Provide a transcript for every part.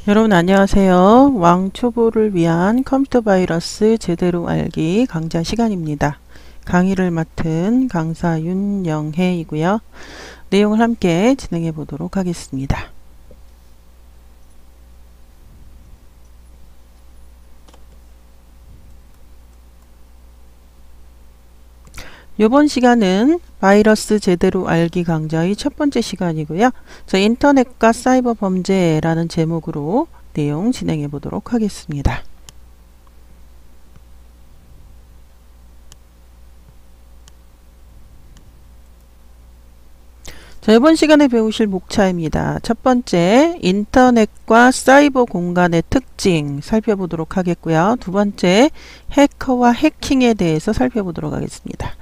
여러분 안녕하세요. 왕초보를 위한 컴퓨터 바이러스 제대로 알기 강좌 시간입니다. 강의를 맡은 강사 윤영혜이고요. 내용을 함께 진행해 보도록 하겠습니다. 이번 시간은 바이러스 제대로 알기 강좌의 첫 번째 시간이고요. 인터넷과 사이버 범죄라는 제목으로 내용 진행해 보도록 하겠습니다. 이번 시간에 배우실 목차입니다. 첫 번째, 인터넷과 사이버 공간의 특징 살펴보도록 하겠고요. 두 번째, 해커와 해킹에 대해서 살펴보도록 하겠습니다.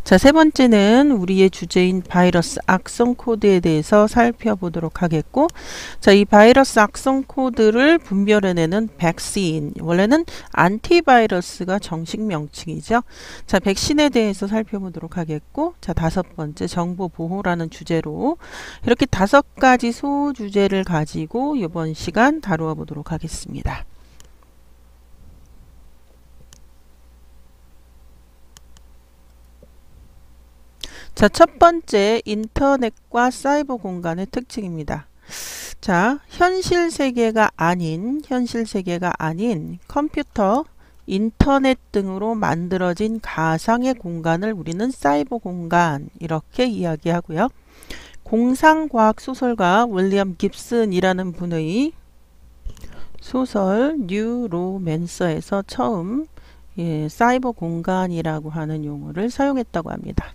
세 번째는 우리의 주제인 바이러스 악성 코드에 대해서 살펴보도록 하겠고, 이 바이러스 악성 코드를 분별해내는 백신, 원래는 안티바이러스가 정식 명칭이죠. 백신에 대해서 살펴보도록 하겠고, 다섯 번째, 정보 보호라는 주제로 이렇게 5가지 소주제를 가지고 이번 시간 다루어 보도록 하겠습니다. 첫 번째, 인터넷과 사이버 공간의 특징입니다. 현실 세계가 아닌 컴퓨터, 인터넷 등으로 만들어진 가상의 공간을 우리는 사이버 공간 이렇게 이야기하고요. 공상과학 소설가 윌리엄 깁슨이라는 분의 소설 뉴로맨서에서 처음 사이버 공간이라고 하는 용어를 사용했다고 합니다.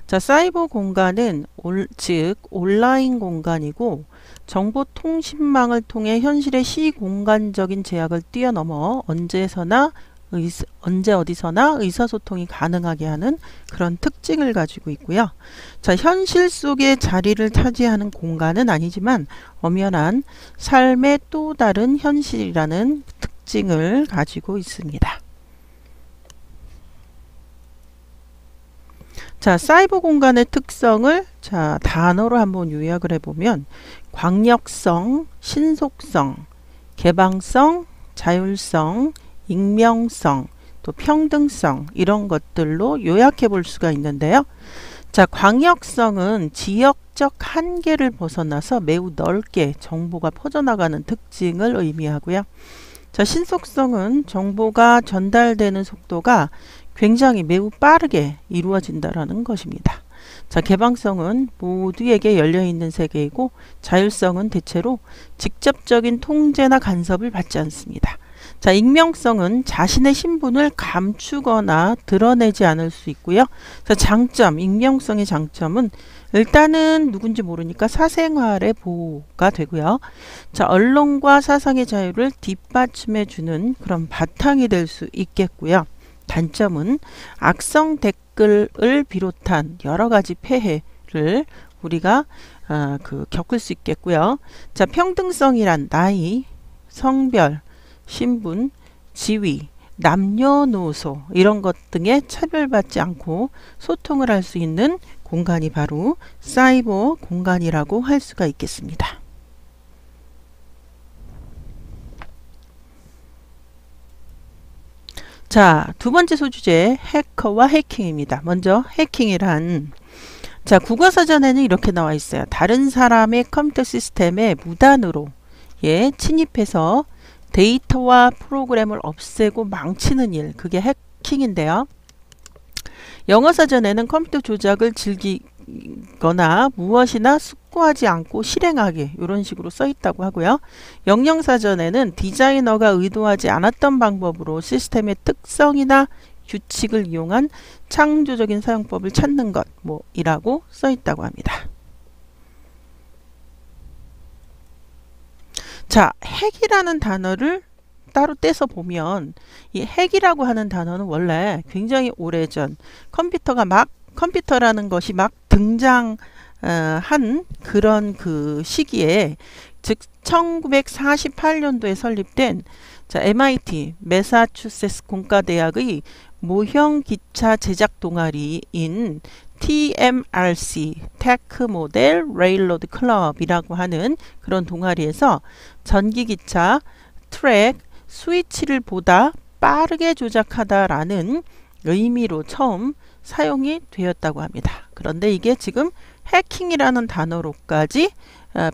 사이버 공간은 즉 온라인 공간이고 정보통신망을 통해 현실의 시공간적인 제약을 뛰어넘어 언제 어디서나 의사소통이 가능하게 하는 그런 특징을 가지고 있고요. 현실 속에 자리를 차지하는 공간은 아니지만 엄연한 삶의 또 다른 현실이라는 특징을 가지고 있습니다. 사이버 공간의 특성을 단어로 한번 요약을 해보면 광역성, 신속성, 개방성, 자율성, 익명성, 또 평등성 이런 것들로 요약해 볼 수가 있는데요. 광역성은 지역적 한계를 벗어나서 매우 넓게 정보가 퍼져나가는 특징을 의미하고요. 신속성은 정보가 전달되는 속도가 굉장히 매우 빠르게 이루어진다는 것입니다. 개방성은 모두에게 열려있는 세계이고 자율성은 대체로 직접적인 통제나 간섭을 받지 않습니다. 익명성은 자신의 신분을 감추거나 드러내지 않을 수 있고요. 익명성의 장점은 일단은 누군지 모르니까 사생활의 보호가 되고요. 언론과 사상의 자유를 뒷받침해주는 그런 바탕이 될 수 있겠고요. 단점은 악성 댓글을 비롯한 여러 가지 폐해를 우리가 겪을 수 있겠고요. 평등성이란 나이, 성별, 신분, 지위, 남녀노소 이런 것 등에 차별받지 않고 소통을 할 수 있는 공간이 바로 사이버 공간이라고 할 수가 있겠습니다. 두 번째 소주제 해커와 해킹입니다. 먼저 해킹이란 국어사전에는 이렇게 나와 있어요. 다른 사람의 컴퓨터 시스템에 무단으로 침입해서 데이터와 프로그램을 없애고 망치는 일, 그게 해킹인데요. 영어사전에는 컴퓨터 조작을 즐기거나 무엇이나 숙고하지 않고 실행하기 이런 식으로 써 있다고 하고요. 영영사전에는 디자이너가 의도하지 않았던 방법으로 시스템의 특성이나 규칙을 이용한 창조적인 사용법을 찾는 것 이라고 써 있다고 합니다. 핵이라는 단어를 따로 떼서 보면 이 핵이라고 하는 단어는 원래 굉장히 오래전 컴퓨터라는 것이 막 등장한 그런 그 시기에 즉 1948년도에 설립된 MIT 매사추세츠 공과대학의 모형 기차 제작 동아리인 TMRC, 테크 모델 레일로드 클럽이라고 하는 그런 동아리에서 전기기차 트랙 스위치를 보다 빠르게 조작하다라는 의미로 처음 사용이 되었다고 합니다. 그런데 이게 지금 해킹이라는 단어로까지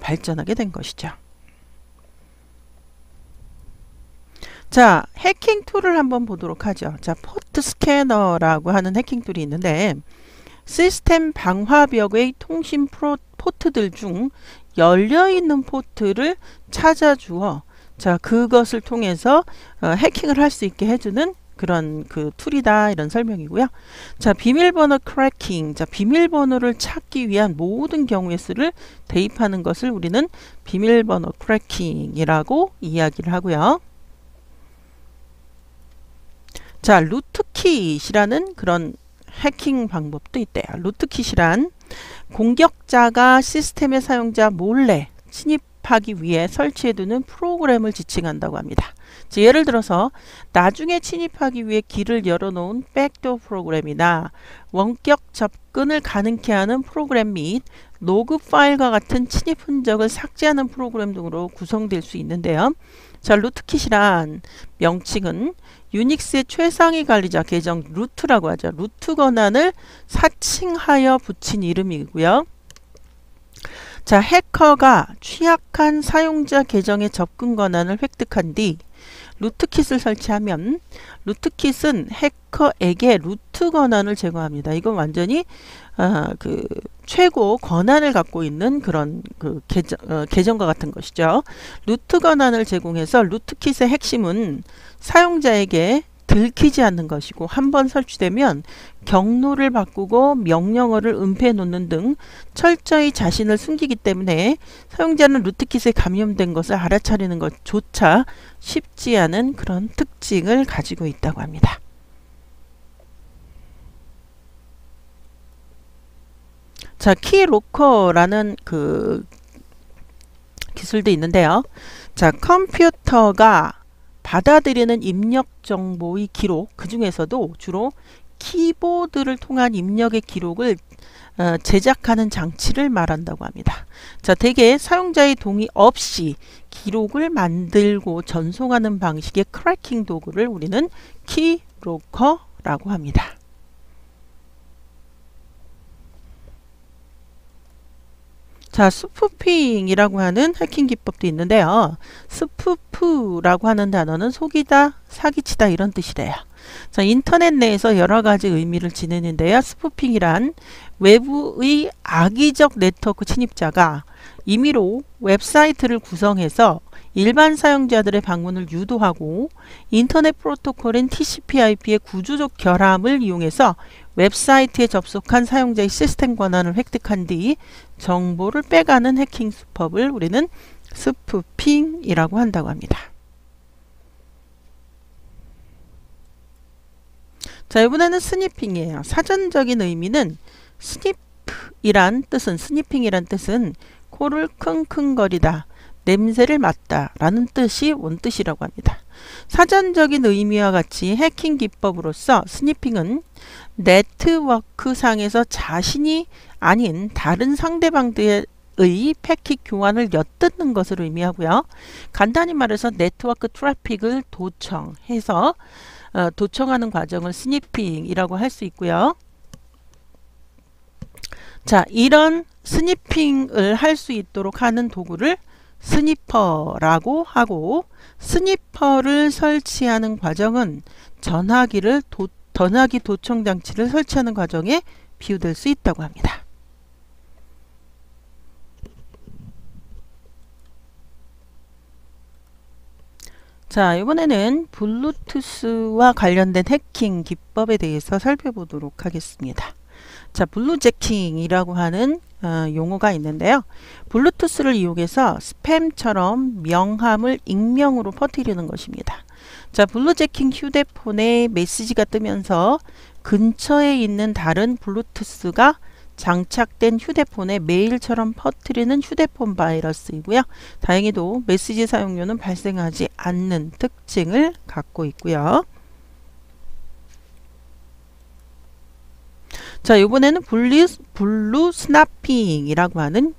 발전하게 된 것이죠. 자, 해킹 툴을 한번 보도록 하죠. 자, 포트 스캐너라고 하는 해킹 툴이 있는데 시스템 방화벽의 통신 포트들 중 열려있는 포트를 찾아주어 자, 그것을 통해서 해킹을 할 수 있게 해주는 그런 그 툴이다 이런 설명이고요. 자, 비밀번호 크래킹. 자, 비밀번호를 찾기 위한 모든 경우의 수를 대입하는 것을 우리는 비밀번호 크래킹이라고 이야기를 하고요. 자, 루트킷이라는 그런 해킹 방법도 있대요. 루트킷이란 공격자가 시스템의 사용자 몰래 침입하기 위해 설치해두는 프로그램을 지칭한다고 합니다. 자, 예를 들어서 나중에 침입하기 위해 길을 열어놓은 백도어 프로그램이나 원격 접근을 가능케 하는 프로그램 및 로그 파일과 같은 침입 흔적을 삭제하는 프로그램 등으로 구성될 수 있는데요. 자, 루트킷이란 명칭은 유닉스의 최상위 관리자 계정 루트라고 하죠. 루트 권한을 사칭하여 붙인 이름이고요. 자, 해커가 취약한 사용자 계정의 접근 권한을 획득한 뒤 루트킷을 설치하면 루트킷은 해커에게 루트 권한을 제공합니다. 이건 완전히 그 최고 권한을 갖고 있는 그런 그 계정과 같은 것이죠. 루트 권한을 제공해서 루트킷의 핵심은 사용자에게 들키지 않는 것이고 한번 설치되면 경로를 바꾸고 명령어를 은폐해 놓는 등 철저히 자신을 숨기기 때문에 사용자는 루트킷에 감염된 것을 알아차리는 것조차 쉽지 않은 그런 특징을 가지고 있다고 합니다. 자, 키로커라는 그 기술도 있는데요. 자, 컴퓨터가 받아들이는 입력 정보의 기록, 그 중에서도 주로 키보드를 통한 입력의 기록을 제작하는 장치를 말한다고 합니다. 자, 대개 사용자의 동의 없이 기록을 만들고 전송하는 방식의 크래킹 도구를 우리는 키로커라고 합니다. 자, 스푸핑이라고 하는 해킹 기법도 있는데요. 스푸프라고 하는 단어는 속이다, 사기치다 이런 뜻이래요. 자, 인터넷 내에서 여러 가지 의미를 지니는데요. 스푸핑이란 외부의 악의적 네트워크 침입자가 임의로 웹사이트를 구성해서 일반 사용자들의 방문을 유도하고 인터넷 프로토콜인 TCP/IP의 구조적 결함을 이용해서 웹사이트에 접속한 사용자의 시스템 권한을 획득한 뒤 정보를 빼가는 해킹 수법을 우리는 스푸핑이라고 한다고 합니다. 자, 이번에는 스니핑이에요. 사전적인 의미는 스니핑이란 뜻은 코를 킁킁거리다, 냄새를 맡다 라는 뜻이 원뜻이라고 합니다. 사전적인 의미와 같이 해킹 기법으로서 스니핑은 네트워크상에서 자신이 아닌 다른 상대방들의 패킷 교환을 엿듣는 것을 의미하고요. 간단히 말해서 네트워크 트래픽을 도청해서 도청하는 과정을 스니핑이라고 할 수 있고요. 자, 이런 스니핑을 할 수 있도록 하는 도구를 스니퍼라고 하고, 스니퍼를 설치하는 과정은 전화기 도청 장치를 설치하는 과정에 비유될 수 있다고 합니다. 자, 이번에는 블루투스와 관련된 해킹 기법에 대해서 살펴보도록 하겠습니다. 자, 블루제킹이라고 하는 용어가 있는데요. 블루투스를 이용해서 스팸처럼 명함을 익명으로 퍼뜨리는 것입니다. 자, 블루제킹 휴대폰에 메시지가 뜨면서 근처에 있는 다른 블루투스가 장착된 휴대폰에 메일처럼 퍼뜨리는 휴대폰 바이러스이고요. 다행히도 메시지 사용료는 발생하지 않는 특징을 갖고 있고요. 자, 이번에는 블루 스나핑이라고 하는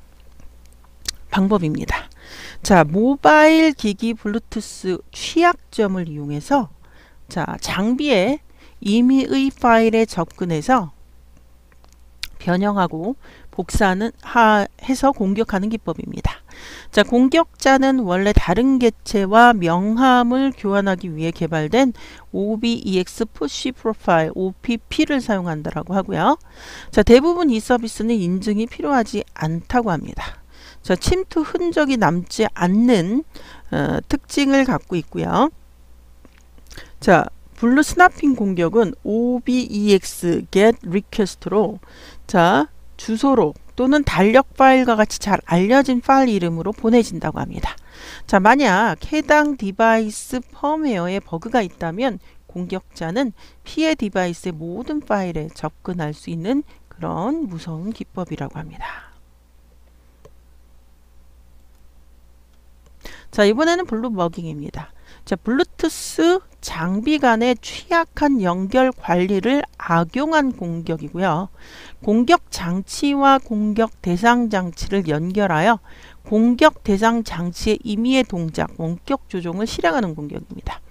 방법입니다. 자, 모바일 기기 블루투스 취약점을 이용해서 자, 장비에 임의의 파일에 접근해서 변형하고 해서 공격하는 기법입니다. 자, 공격자는 원래 다른 객체와 명함을 교환하기 위해 개발된 OBEX Push Profile OPP를 사용한다라고 하고요. 자, 대부분 이 서비스는 인증이 필요하지 않다고 합니다. 자, 침투 흔적이 남지 않는 특징을 갖고 있고요. 자, 블루 스나핑 공격은 OBEX get request로 자, 주소로 또는 달력 파일과 같이 잘 알려진 파일 이름으로 보내진다고 합니다. 자, 만약 해당 디바이스 펌웨어에 버그가 있다면 공격자는 피해 디바이스의 모든 파일에 접근할 수 있는 그런 무서운 기법이라고 합니다. 자, 이번에는 블루버깅입니다. 자, 블루투스 장비 간의 취약한 연결 관리를 악용한 공격이고요. 공격 장치와 공격 대상 장치를 연결하여 공격 대상 장치의 임의의 동작, 원격 조종을 실행하는 공격입니다.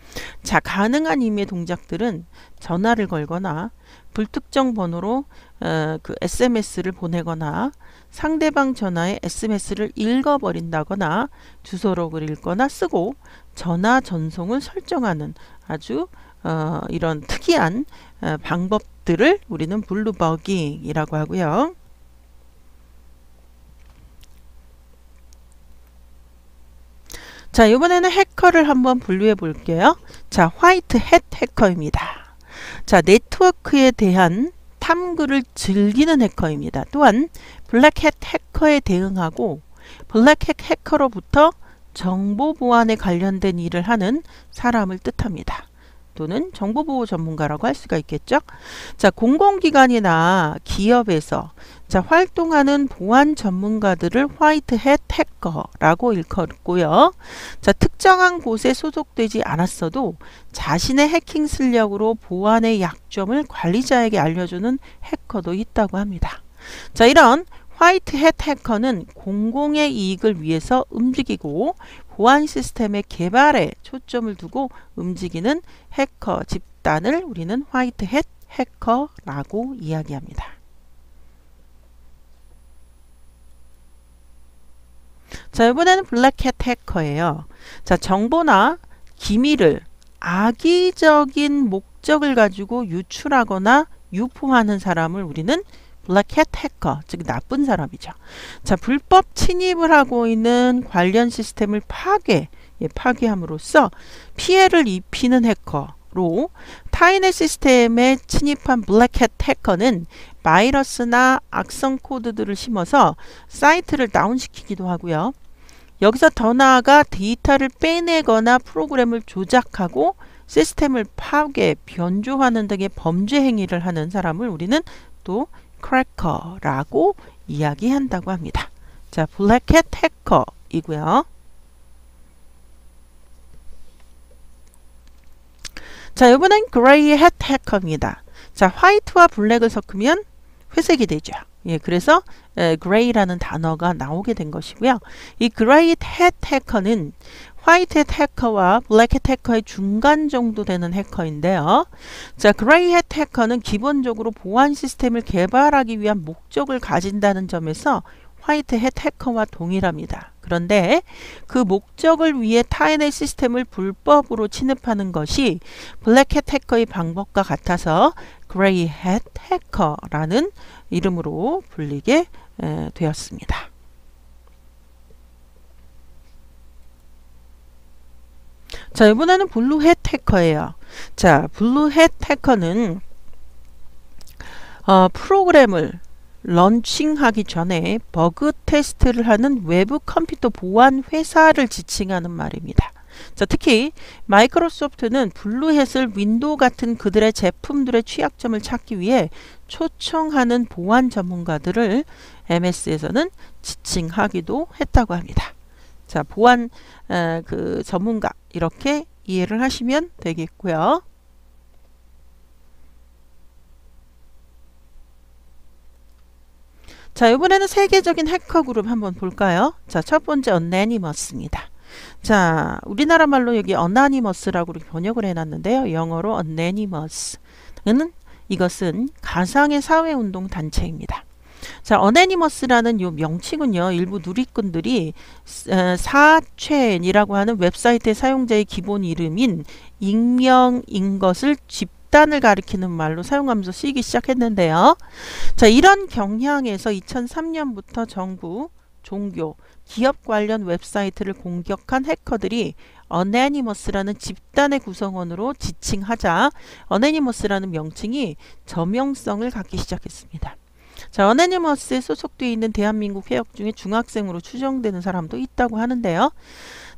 자, 가능한 임의의 동작들은 전화를 걸거나 불특정 번호로 SMS를 보내거나 상대방 전화에 SMS를 읽어버린다거나 주소록을 읽거나 쓰고 전화 전송을 설정하는 아주 이런 특이한 방법들을 우리는 블루버깅이라고 하고요. 자, 이번에는 해커를 한번 분류해 볼게요. 자, 화이트 햇 해커입니다. 자, 네트워크에 대한 탐구를 즐기는 해커입니다. 또한 블랙햇 해커에 대응하고 블랙햇 해커로부터 정보 보안에 관련된 일을 하는 사람을 뜻합니다. 또는 정보보호 전문가라고 할 수가 있겠죠. 자, 공공기관이나 기업에서 자, 활동하는 보안 전문가들을 화이트햇 해커라고 일컫고요. 자, 특정한 곳에 소속되지 않았어도 자신의 해킹 실력으로 보안의 약점을 관리자에게 알려주는 해커도 있다고 합니다. 자, 이런 화이트햇 해커는 공공의 이익을 위해서 움직이고 보안 시스템의 개발에 초점을 두고 움직이는 해커 집단을 우리는 화이트햇 해커라고 이야기합니다. 자, 이번에는 블랙햇 해커예요. 자, 정보나 기밀을 악의적인 목적을 가지고 유출하거나 유포하는 사람을 우리는 블랙햇 해커, 즉 나쁜 사람이죠. 자, 불법 침입을 하고 있는 관련 시스템을 파괴함으로써 피해를 입히는 해커로 타인의 시스템에 침입한 블랙햇 해커는 바이러스나 악성 코드들을 심어서 사이트를 다운시키기도 하고요. 여기서 더 나아가 데이터를 빼내거나 프로그램을 조작하고 시스템을 파괴, 변조하는 등의 범죄 행위를 하는 사람을 우리는 또 크래커라고 이야기한다고 합니다. 자, 블랙햇 해커이고요. 자, 이번엔 그레이햇 해커입니다. 자, 화이트와 블랙을 섞으면 회색이 되죠. 예, 그래서 그레이라는 단어가 나오게 된 것이고요. 이 그레이햇 해커는 화이트햇 해커와 블랙햇 해커의 중간 정도 되는 해커인데요. 자, 그레이햇 해커는 기본적으로 보안 시스템을 개발하기 위한 목적을 가진다는 점에서 화이트햇 해커와 동일합니다. 그런데 그 목적을 위해 타인의 시스템을 불법으로 침입하는 것이 블랙햇 해커의 방법과 같아서 그레이햇 해커라는 이름으로 불리게 되었습니다. 자, 이번에는 블루햇 해커예요. 자, 블루햇 해커는 프로그램을 런칭하기 전에 버그 테스트를 하는 외부 컴퓨터 보안 회사를 지칭하는 말입니다. 자, 특히 마이크로소프트는 블루햇을 윈도우 같은 그들의 제품들의 취약점을 찾기 위해 초청하는 보안 전문가들을 MS에서는 지칭하기도 했다고 합니다. 자, 보안 그 전문가 이렇게 이해를 하시면 되겠고요. 자, 이번에는 세계적인 해커 그룹 한번 볼까요? 자, 첫 번째 Anonymous입니다. 자, 우리나라 말로 여기 Anonymous라고 이렇게 번역을 해놨는데요. 영어로 Anonymous는 이것은 가상의 사회운동 단체입니다. 자, Anonymous라는 요 명칭은요, 일부 누리꾼들이 4첸이라고 하는 웹사이트의 사용자의 기본 이름인 익명인 것을 집단을 가리키는 말로 사용하면서 쓰이기 시작했는데요. 자, 이런 경향에서 2003년부터 정부, 종교, 기업 관련 웹사이트를 공격한 해커들이 Anonymous라는 집단의 구성원으로 지칭하자 Anonymous라는 명칭이 저명성을 갖기 시작했습니다. 자, Anonymous에 소속되어 있는 대한민국 해역 중에 중학생으로 추정되는 사람도 있다고 하는데요.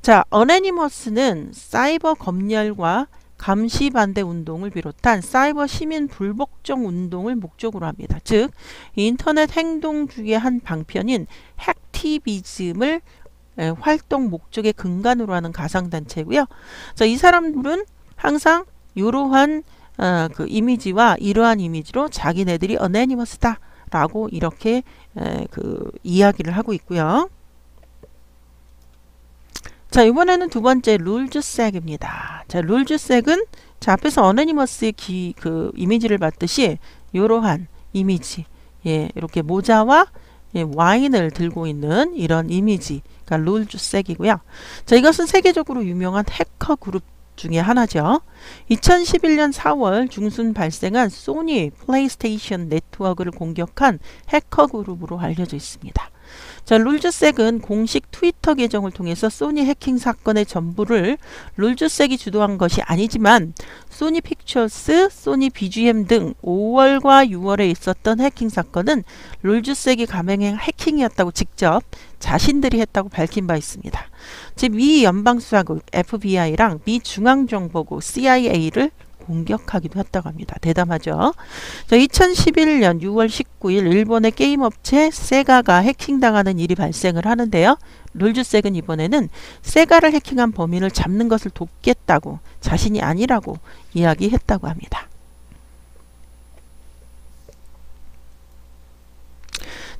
자, Anonymous는 사이버 검열과 감시 반대 운동을 비롯한 사이버 시민 불복종 운동을 목적으로 합니다. 즉, 인터넷 행동주의의 한 방편인 핵티비즘을 활동 목적의 근간으로 하는 가상단체고요. 자, 이 사람들은 항상 이러한 그 이미지와 이러한 이미지로 자기네들이 Anonymous다 라고 이렇게 그 이야기를 하고 있고요. 자, 이번에는 두 번째 룰즈색입니다. 자, 룰즈색은 자, 앞에서 Anonymous의 그 이미지를 봤듯이 이러한 이미지, 예, 이렇게 모자와 예, 와인을 들고 있는 이런 이미지, 그러니까 룰즈색이고요. 자, 이것은 세계적으로 유명한 해커 그룹 중에 하나죠. 2011년 4월 중순 발생한 소니 플레이스테이션 네트워크를 공격한 해커 그룹으로 알려져 있습니다. 자, 룰즈색은 공식 트위터 계정을 통해서 소니 해킹 사건의 전부를 룰즈색이 주도한 것이 아니지만 소니 픽처스, 소니 BGM 등 5월과 6월에 있었던 해킹 사건은 룰즈색이 감행한 해킹이었다고 직접 자신들이 했다고 밝힌 바 있습니다. 즉, 미 연방수사국 FBI랑 미 중앙정보국 CIA를 공격하기도 했다고 합니다. 대담하죠. 자, 2011년 6월 19일 일본의 게임 업체 세가가 해킹당하는 일이 발생을 하는데요. 룰즈색은 이번에는 세가를 해킹한 범인을 잡는 것을 돕겠다고 자신이 아니라고 이야기했다고 합니다.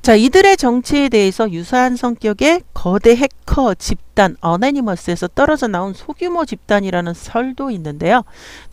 자, 이들의 정체에 대해서 유사한 성격의 거대 해커 집단 Anonymous에서 떨어져 나온 소규모 집단이라는 설도 있는데요.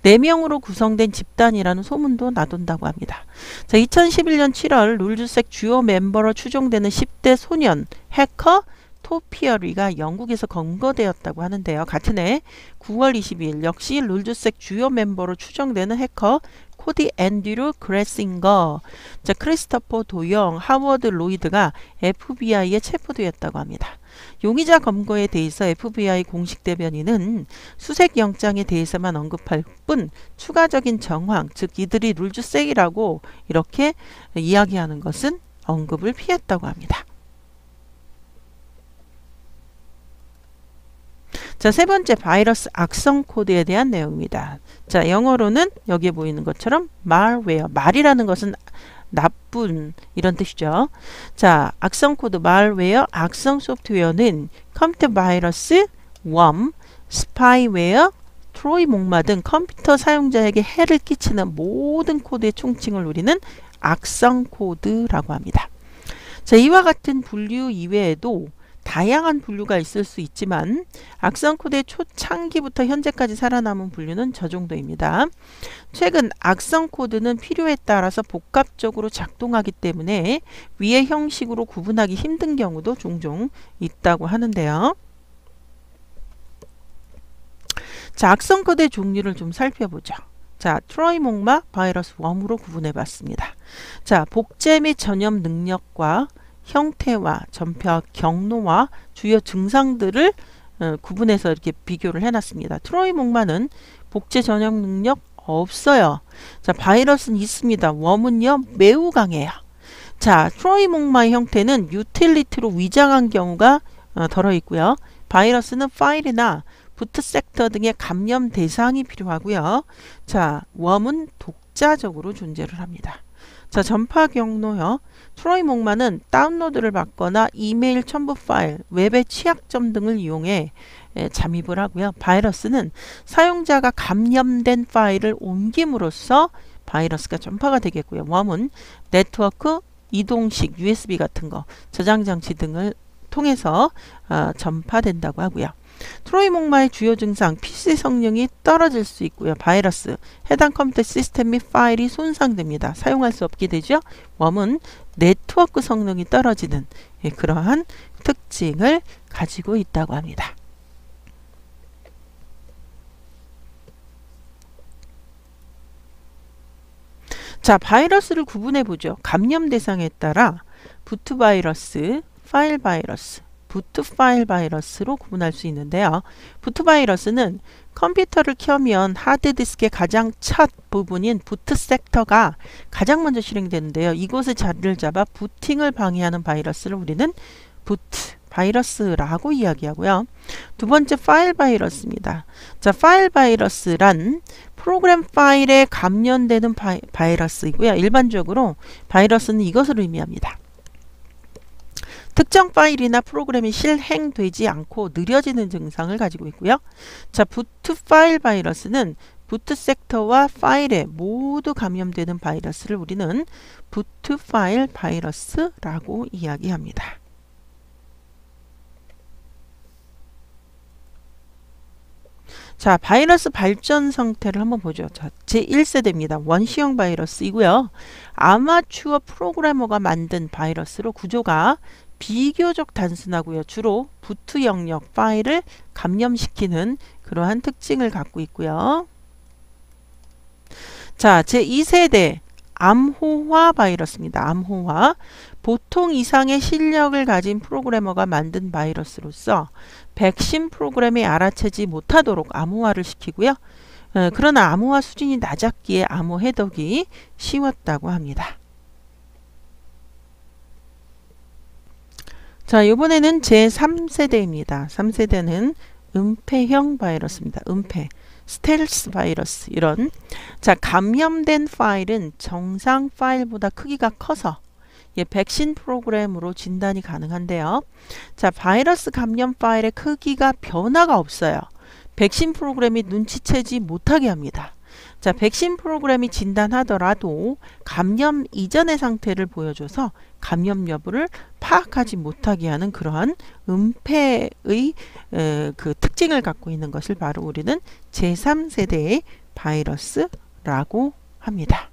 4명으로 구성된 집단이라는 소문도 나돈다고 합니다. 자, 2011년 7월 룰즈색 주요 멤버로 추정되는 10대 소년 해커 토피어리가 영국에서 검거되었다고 하는데요. 같은 해 9월 22일 역시 룰즈색 주요 멤버로 추정되는 해커 코디 앤드류 그레싱거, 자, 크리스토퍼 도영, 하워드 로이드가 FBI에 체포되었다고 합니다. 용의자 검거에 대해서 FBI 공식 대변인은 수색 영장에 대해서만 언급할 뿐 추가적인 정황, 즉 이들이 룰즈색이라고 이렇게 이야기하는 것은 언급을 피했다고 합니다. 자, 세 번째 바이러스 악성 코드에 대한 내용입니다. 자, 영어로는 여기에 보이는 것처럼 malware, 말이라는 것은 나쁜 이런 뜻이죠. 자, 악성 코드 malware, 악성 소프트웨어는 컴퓨터 바이러스, 웜, 스파이웨어, 트로이 목마 등 컴퓨터 사용자에게 해를 끼치는 모든 코드의 총칭을 우리는 악성 코드라고 합니다. 자, 이와 같은 분류 이외에도 다양한 분류가 있을 수 있지만 악성 코드의 초창기부터 현재까지 살아남은 분류는 저 정도입니다. 최근 악성 코드는 필요에 따라서 복합적으로 작동하기 때문에 위의 형식으로 구분하기 힘든 경우도 종종 있다고 하는데요. 자, 악성 코드의 종류를 좀 살펴보죠. 자, 트로이 목마 바이러스 웜으로 구분해 봤습니다. 자, 복제 및 전염 능력과 형태와 전파 경로와 주요 증상들을 구분해서 이렇게 비교를 해놨습니다. 트로이 목마는 복제 전염 능력 없어요. 자, 바이러스는 있습니다. 웜은요 매우 강해요. 자, 트로이 목마의 형태는 유틸리티로 위장한 경우가 덜어 있고요. 바이러스는 파일이나 부트 섹터 등의 감염 대상이 필요하고요. 자, 웜은 독자적으로 존재를 합니다. 자, 전파 경로요. 트로이 목마는 다운로드를 받거나 이메일 첨부 파일, 웹의 취약점 등을 이용해 잠입을 하고요. 바이러스는 사용자가 감염된 파일을 옮김으로써 바이러스가 전파가 되겠고요. 웜은 네트워크, 이동식 USB 같은 거, 저장 장치 등을 통해서 전파된다고 하고요. 트로이 목마의 주요 증상, PC 성능이 떨어질 수 있고요. 바이러스, 해당 컴퓨터 시스템 및 파일이 손상됩니다. 사용할 수 없게 되죠. 웜은 네트워크 성능이 떨어지는 그러한 특징을 가지고 있다고 합니다. 자, 바이러스를 구분해 보죠. 감염 대상에 따라 부트 바이러스, 파일 바이러스, 부트 파일 바이러스로 구분할 수 있는데요. 부트 바이러스는 컴퓨터를 켜면 하드디스크의 가장 첫 부분인 부트 섹터가 가장 먼저 실행되는데요. 이곳에 자리를 잡아 부팅을 방해하는 바이러스를 우리는 부트 바이러스라고 이야기하고요. 두 번째 파일 바이러스입니다. 자, 파일 바이러스란 프로그램 파일에 감염되는 바이러스이고요. 일반적으로 바이러스는 이것을 의미합니다. 특정 파일이나 프로그램이 실행되지 않고 느려지는 증상을 가지고 있고요. 자, 부트 파일 바이러스는 부트 섹터와 파일에 모두 감염되는 바이러스를 우리는 부트 파일 바이러스라고 이야기합니다. 자, 바이러스 발전 상태를 한번 보죠. 자, 제1세대입니다. 원시형 바이러스이고요. 아마추어 프로그래머가 만든 바이러스로 구조가 비교적 단순하고요. 주로 부트 영역 파일을 감염시키는 그러한 특징을 갖고 있고요. 자, 제2세대 암호화 바이러스입니다. 암호화. 보통 이상의 실력을 가진 프로그래머가 만든 바이러스로서 백신 프로그램이 알아채지 못하도록 암호화를 시키고요. 그러나 암호화 수준이 낮았기에 암호 해독이 쉬웠다고 합니다. 자, 이번에는 제3세대입니다. 3세대는 은폐형 바이러스입니다. 은폐, 스텔스 바이러스 이런. 자, 감염된 파일은 정상 파일보다 크기가 커서 백신 프로그램으로 진단이 가능한데요. 자, 바이러스 감염 파일의 크기가 변화가 없어요. 백신 프로그램이 눈치채지 못하게 합니다. 자, 백신 프로그램이 진단하더라도 감염 이전의 상태를 보여줘서 감염 여부를 파악하지 못하게 하는 그러한 은폐의 그 특징을 갖고 있는 것을 바로 우리는 제3세대의 바이러스라고 합니다.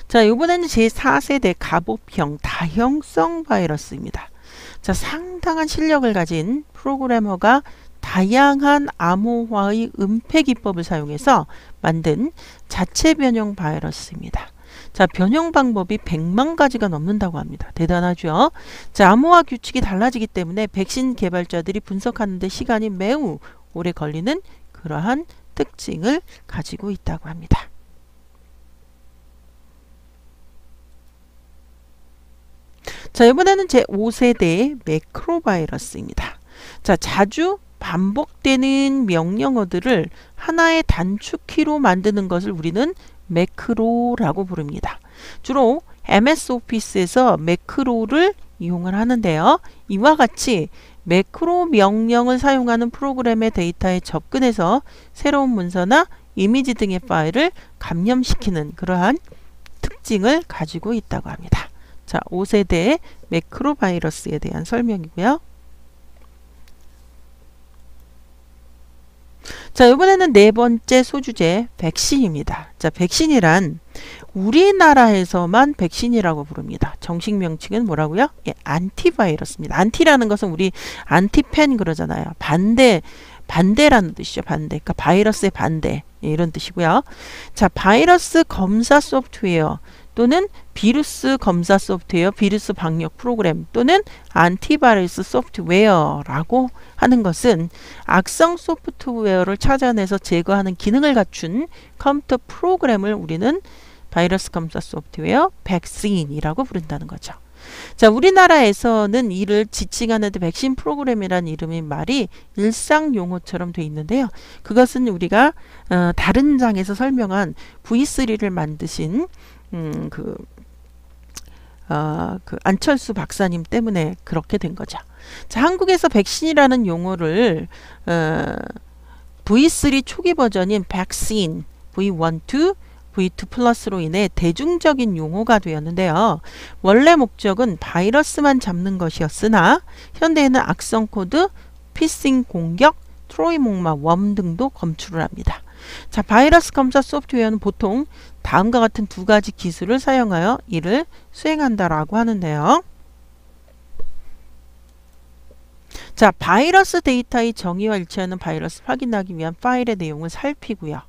자, 이번에는 제4세대 갑옷형 다형성 바이러스입니다. 자, 상당한 실력을 가진 프로그래머가 다양한 암호화의 은폐 기법을 사용해서 만든 자체 변형 바이러스입니다. 자, 변형 방법이 100만 가지가 넘는다고 합니다. 대단하죠? 자, 암호화 규칙이 달라지기 때문에 백신 개발자들이 분석하는 데 시간이 매우 오래 걸리는 그러한 특징을 가지고 있다고 합니다. 자, 이번에는 제5세대 매크로바이러스입니다. 자, 자주 반복되는 명령어들을 하나의 단축키로 만드는 것을 우리는 매크로라고 부릅니다. 주로 MS 오피스에서 매크로를 이용을 하는데요. 이와 같이 매크로 명령을 사용하는 프로그램의 데이터에 접근해서 새로운 문서나 이미지 등의 파일을 감염시키는 그러한 특징을 가지고 있다고 합니다. 자, 5세대 매크로 바이러스에 대한 설명이고요. 자, 이번에는 네 번째 소주제 백신입니다. 자, 백신이란 우리나라에서만 백신이라고 부릅니다. 정식 명칭은 뭐라고요? 예, 안티바이러스입니다. 안티라는 것은 우리 안티펜 그러잖아요. 반대라는 뜻이죠. 반대. 그러니까 바이러스의 반대. 예, 이런 뜻이고요. 자, 바이러스 검사 소프트웨어 또는 비루스 검사 소프트웨어, 비루스 방역 프로그램 또는 안티바이러스 소프트웨어라고 하는 것은 악성 소프트웨어를 찾아내서 제거하는 기능을 갖춘 컴퓨터 프로그램을 우리는 바이러스 검사 소프트웨어, 백신이라고 부른다는 거죠. 자, 우리나라에서는 이를 지칭하는데 백신 프로그램이라는 이름의 말이 일상 용어처럼 되어 있는데요. 그것은 우리가 다른 장에서 설명한 V3를 만드신 그 안철수 박사님 때문에 그렇게 된 거죠. 자, 한국에서 백신이라는 용어를 V3 초기 버전인 백신 V1, 2, V2 플러스로 인해 대중적인 용어가 되었는데요. 원래 목적은 바이러스만 잡는 것이었으나 현대에는 악성 코드, 피싱 공격, 트로이 목마, 웜 등도 검출을 합니다. 자, 바이러스 검사 소프트웨어는 보통 다음과 같은 두 가지 기술을 사용하여 이를 수행한다라고 하는데요. 자, 바이러스 데이터의 정의와 일치하는 바이러스 확인하기 위한 파일의 내용을 살피고요.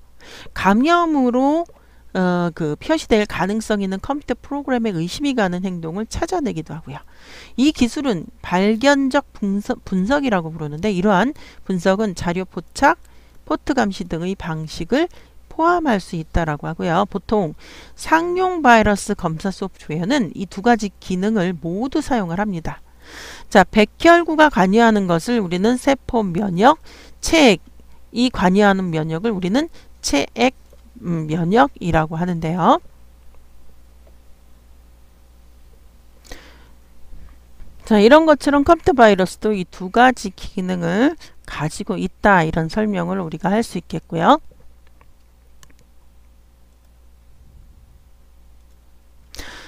감염으로 표시될 가능성 있는 컴퓨터 프로그램에 의심이 가는 행동을 찾아내기도 하고요. 이 기술은 발견적 분석이라고 부르는데 이러한 분석은 자료 포착, 포트 감시 등의 방식을 포함할 수 있다라고 하고요. 보통 상용 바이러스 검사 소프트웨어는 이 두 가지 기능을 모두 사용을 합니다. 자, 백혈구가 관여하는 것을 우리는 세포 면역, 체액이 관여하는 면역을 우리는 체액 면역이라고 하는데요. 자, 이런 것처럼 컴퓨터 바이러스도 이 두 가지 기능을 가지고 있다, 이런 설명을 우리가 할 수 있겠고요.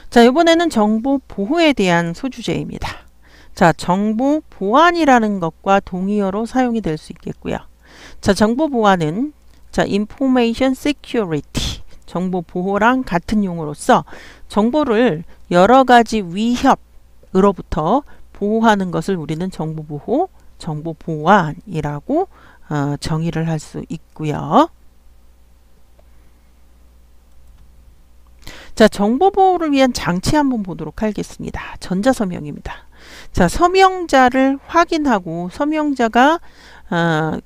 자, 이번에는 정보 보호에 대한 소주제입니다. 자, 정보 보안이라는 것과 동의어로 사용이 될 수 있겠고요. 자, 정보 보안은 information security, 정보 보호랑 같은 용어로서 정보를 여러 가지 위협으로부터 보호하는 것을 우리는 정보 보호, 정보 보안이라고 정의를 할 수 있고요. 자, 정보 보호를 위한 장치 한번 보도록 하겠습니다. 전자서명입니다. 자, 서명자를 확인하고 서명자가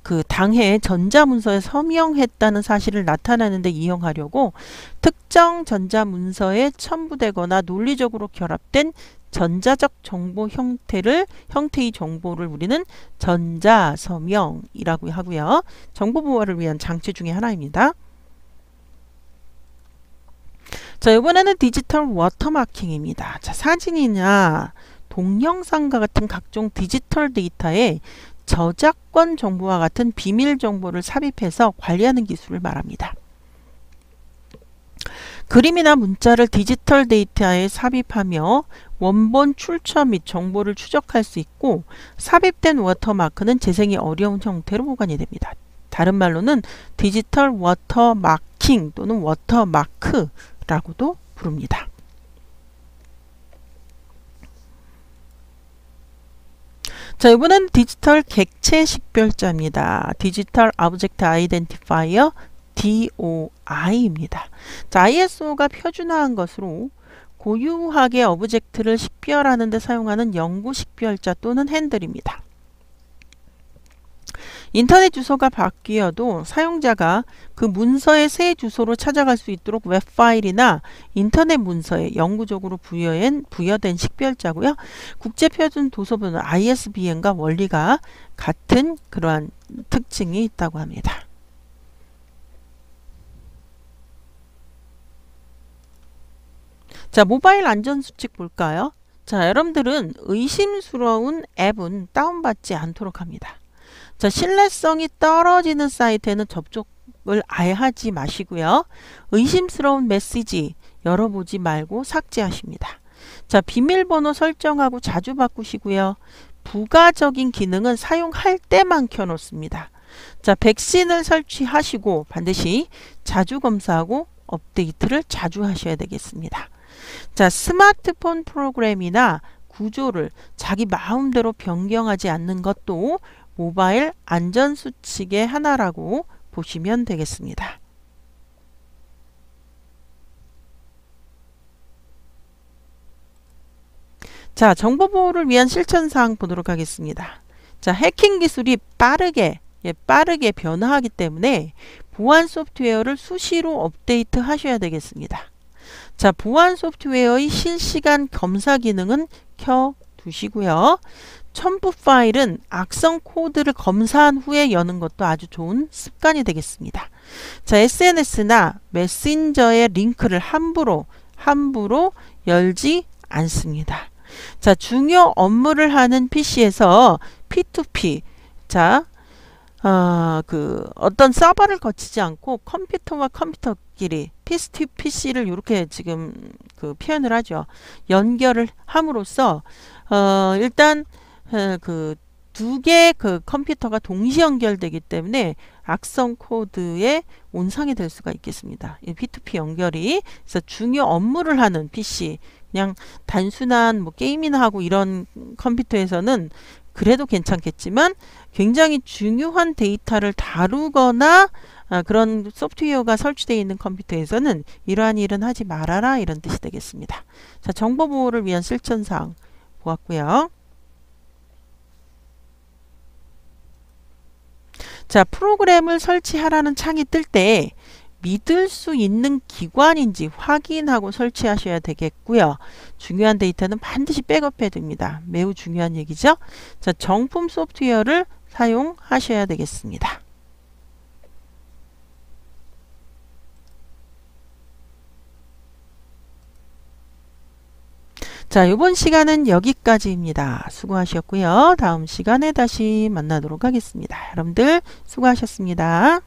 그 당해 전자문서에 서명했다는 사실을 나타내는 데 이용하려고 특정 전자문서에 첨부되거나 논리적으로 결합된 전자적 정보 형태의 정보를 우리는 전자서명이라고 하고요. 정보 보호를 위한 장치 중에 하나입니다. 자, 이번에는 디지털 워터마킹입니다. 자, 사진이나 동영상과 같은 각종 디지털 데이터에 저작권 정보와 같은 비밀 정보를 삽입해서 관리하는 기술을 말합니다. 그림이나 문자를 디지털 데이터에 삽입하며 원본 출처 및 정보를 추적할 수 있고, 삽입된 워터마크는 재생이 어려운 형태로 보관이 됩니다. 다른 말로는 디지털 워터마킹 또는 워터마크라고도 부릅니다. 자, 이번엔 디지털 객체 식별자입니다. 디지털 오브젝트 아이덴티파이어 DOI입니다. 자, ISO가 표준화한 것으로 고유하게 오브젝트를 식별하는 데 사용하는 영구 식별자 또는 핸들입니다. 인터넷 주소가 바뀌어도 사용자가 그 문서의 새 주소로 찾아갈 수 있도록 웹파일이나 인터넷 문서에 영구적으로 부여된 식별자고요. 국제표준 도서번호 ISBN과 원리가 같은 그러한 특징이 있다고 합니다. 자, 모바일 안전수칙 볼까요? 자, 여러분들은 의심스러운 앱은 다운받지 않도록 합니다. 자, 신뢰성이 떨어지는 사이트에는 접속을 아예 하지 마시고요. 의심스러운 메시지 열어보지 말고 삭제하십니다. 자, 비밀번호 설정하고 자주 바꾸시고요. 부가적인 기능은 사용할 때만 켜놓습니다. 자, 백신을 설치하시고 반드시 자주 검사하고 업데이트를 자주 하셔야 되겠습니다. 자, 스마트폰 프로그램이나 구조를 자기 마음대로 변경하지 않는 것도 모바일 안전수칙의 하나라고 보시면 되겠습니다. 자, 정보보호를 위한 실천사항 보도록 하겠습니다. 자, 해킹 기술이 빠르게 변화하기 때문에 보안 소프트웨어를 수시로 업데이트 하셔야 되겠습니다. 자, 보안 소프트웨어의 실시간 검사 기능은 켜 두시고요. 첨부 파일은 악성 코드를 검사한 후에 여는 것도 아주 좋은 습관이 되겠습니다. 자, SNS나 메신저의 링크를 함부로 열지 않습니다. 자, 중요 업무를 하는 PC에서 P2P, 자, 어떤 서버를 거치지 않고 컴퓨터와 컴퓨터끼리 PC to PC를 이렇게 지금 표현을 하죠. 연결을 함으로써 일단 두 개 컴퓨터가 동시 연결되기 때문에 악성 코드의 온상이 될 수가 있겠습니다. 이 P2P 연결이 그래서 중요 업무를 하는 PC, 그냥 단순한 뭐 게임이나 하고 이런 컴퓨터에서는 그래도 괜찮겠지만 굉장히 중요한 데이터를 다루거나 그런 소프트웨어가 설치되어 있는 컴퓨터에서는 이러한 일은 하지 말아라, 이런 뜻이 되겠습니다. 자, 정보 보호를 위한 실천사항 보았고요. 자, 프로그램을 설치하라는 창이 뜰 때 믿을 수 있는 기관인지 확인하고 설치하셔야 되겠고요. 중요한 데이터는 반드시 백업해야 됩니다. 매우 중요한 얘기죠. 자, 정품 소프트웨어를 사용하셔야 되겠습니다. 자, 이번 시간은 여기까지입니다. 수고하셨고요. 다음 시간에 다시 만나도록 하겠습니다. 여러분들 수고하셨습니다.